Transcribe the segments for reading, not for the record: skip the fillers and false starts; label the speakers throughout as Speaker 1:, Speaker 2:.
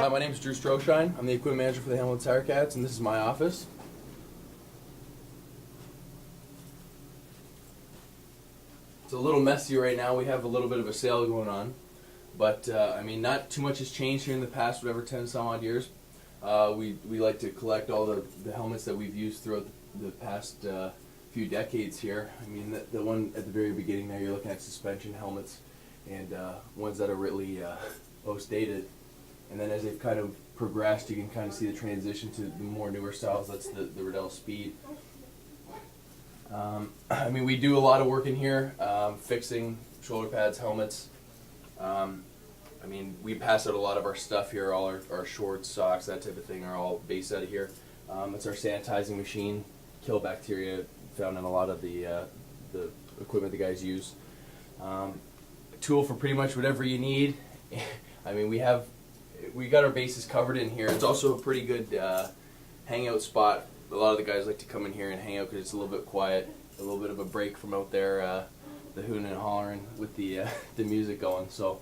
Speaker 1: My name is Drew Stroshine. I'm the equipment manager for the Hamilton Tire Cats, and this is my office. It's a little messy right now. We have a little bit of a sale going on, but I mean, not too much has changed here in the past, whatever 10 some odd years. We like to collect all the helmets that we've used throughout the past few decades here. I mean, the one at the very beginning there, you're looking at suspension helmets and ones that are really most dated. And then as they've kind of progressed, you can kind of see the transition to the more newer styles. That's the Riddell Speed. I mean, we do a lot of work in here, fixing shoulder pads, helmets. I mean, we pass out a lot of our stuff here. All our shorts, socks, that type of thing are all based out of here. It's our sanitizing machine, kill bacteria found in a lot of the equipment the guys use. A tool for pretty much whatever you need. I mean, we got our bases covered in here. It's also a pretty good hangout spot. A lot of the guys like to come in here and hang out because it's a little bit quiet, a little bit of a break from out there, the hooting and hollering with the music going. So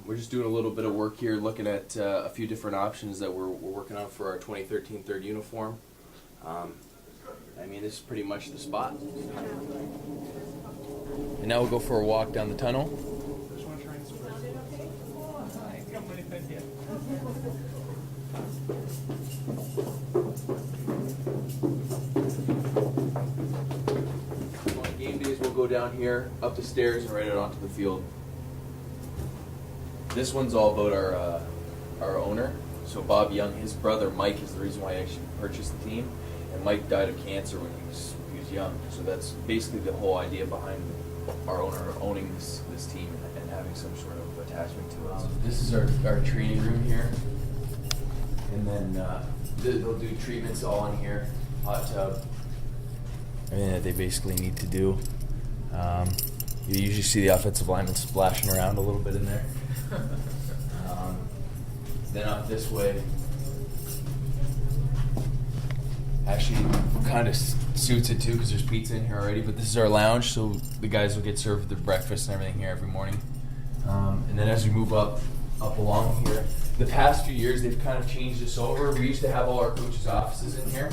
Speaker 1: we're just doing a little bit of work here, looking at a few different options that we're working on for our 2013 third uniform. I mean, this is pretty much the spot. And now we'll go for a walk down the tunnel. On game days, we'll go down here, up the stairs, and right out onto the field. This one's all about our owner. So Bob Young, his brother Mike, is the reason why I actually purchased the team. And Mike died of cancer when he was young. So that's basically the whole idea behind our owner owning this team and having some sort of attachment to it. This is our training room here. And then they'll do treatments all in here, hot tub, everything that they basically need to do. You usually see the offensive linemen splashing around a little bit in there. Then up this way, actually kind of suits it too because there's pizza in here already, but this is our lounge, so the guys will get served their breakfast and everything here every morning. And then as we move up along here, the past few years they've kind of changed this over. We used to have all our coaches' offices in here.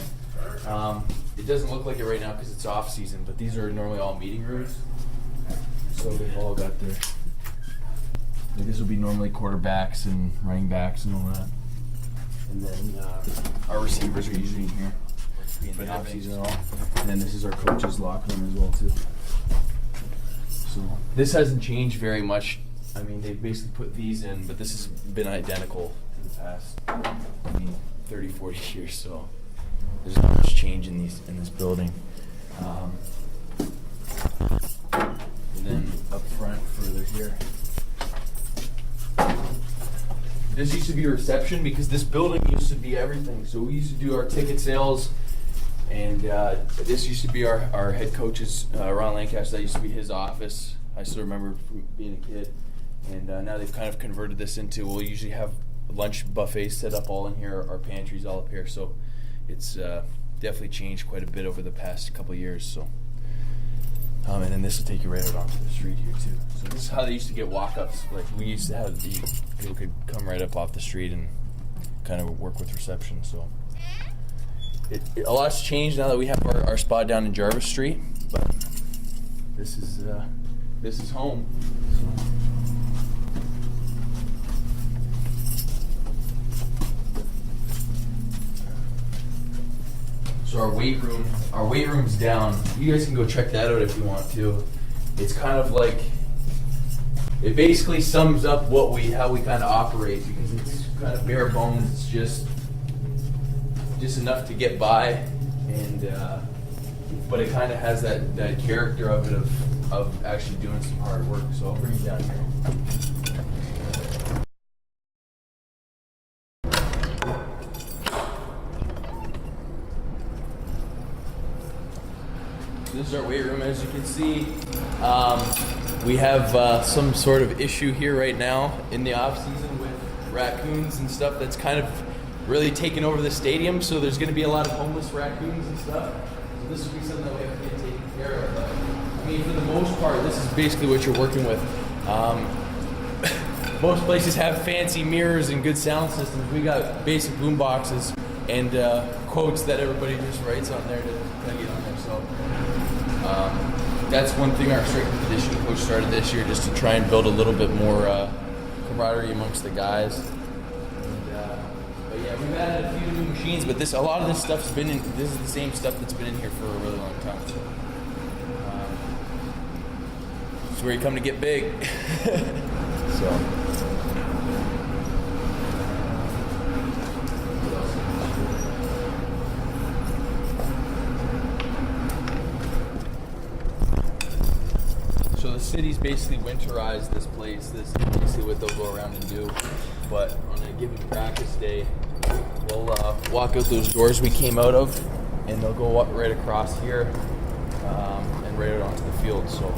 Speaker 1: It doesn't look like it right now because it's off season, but these are normally all meeting rooms. So they've all got their, like this will be normally quarterbacks and running backs and all that. And then our receivers are usually in here, being off season and all. And then this is our coaches' locker room as well too. So this hasn't changed very much. I mean, they've basically put these in, but this has been identical in the past, 30, 40 years, so there's not much change in this building. And then up front, further here. This used to be a reception because this building used to be everything. So we used to do our ticket sales, and this used to be our head coach's, Ron Lancaster. That used to be his office. I still remember from being a kid. And now they've kind of converted this into, we'll usually have lunch buffets set up all in here, our pantries all up here. So it's definitely changed quite a bit over the past couple of years. So, and then this will take you right out onto the street here too. So this is how they used to get walk-ups. Like we used to have, people could come right up off the street and kind of work with reception. So a lot's changed now that we have our spot down in Jarvis Street. But this is home. So. So our weight room's down. You guys can go check that out if you want to. It's kind of like, it basically sums up how we kind of operate because it's kind of bare bones. It's just enough to get by, and but it kind of has that character of it of actually doing some hard work. So I'll bring it down here. This is our weight room. As you can see, we have some sort of issue here right now in the off season with raccoons and stuff that's kind of really taken over the stadium. So there's going to be a lot of homeless raccoons and stuff. So this will be something that we have to get taken care of. But, I mean, for the most part, this is basically what you're working with. most places have fancy mirrors and good sound systems. We got basic boom boxes and quotes that everybody just writes on there to kind of get on there. So that's one thing our strength and conditioning coach started this year, just to try and build a little bit more camaraderie amongst the guys. But yeah, we've added a few new machines, but a lot of this stuff's been in. This is the same stuff that's been in here for a really long time. So it's where you come to get big. So the city's basically winterized this place. This is basically what they'll go around and do. But on a given practice day, we'll walk out those doors we came out of, and they'll go right across here and right out onto the field. So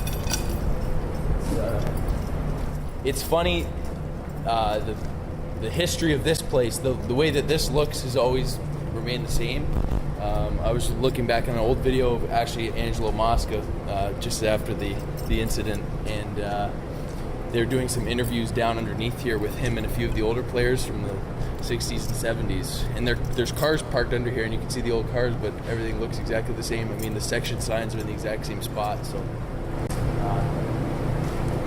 Speaker 1: it's funny, the history of this place, the way that this looks has always remained the same. I was looking back on an old video of actually Angelo Mosca just after the incident, and they were doing some interviews down underneath here with him and a few of the older players from the 60s and 70s. And there's cars parked under here, and you can see the old cars, but everything looks exactly the same. I mean, the section signs are in the exact same spot. So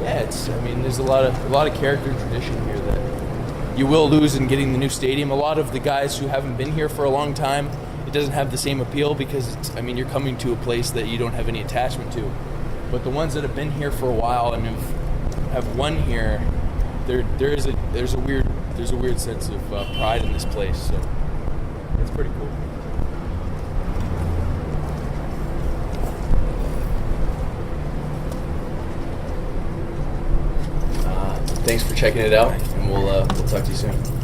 Speaker 1: yeah, there's a lot of character and tradition here that you will lose in getting the new stadium. A lot of the guys who haven't been here for a long time, it doesn't have the same appeal because you're coming to a place that you don't have any attachment to. But the ones that have been here for a while and have won here, there's a weird sense of pride in this place. So it's pretty cool. Thanks for checking it out, and we'll talk to you soon.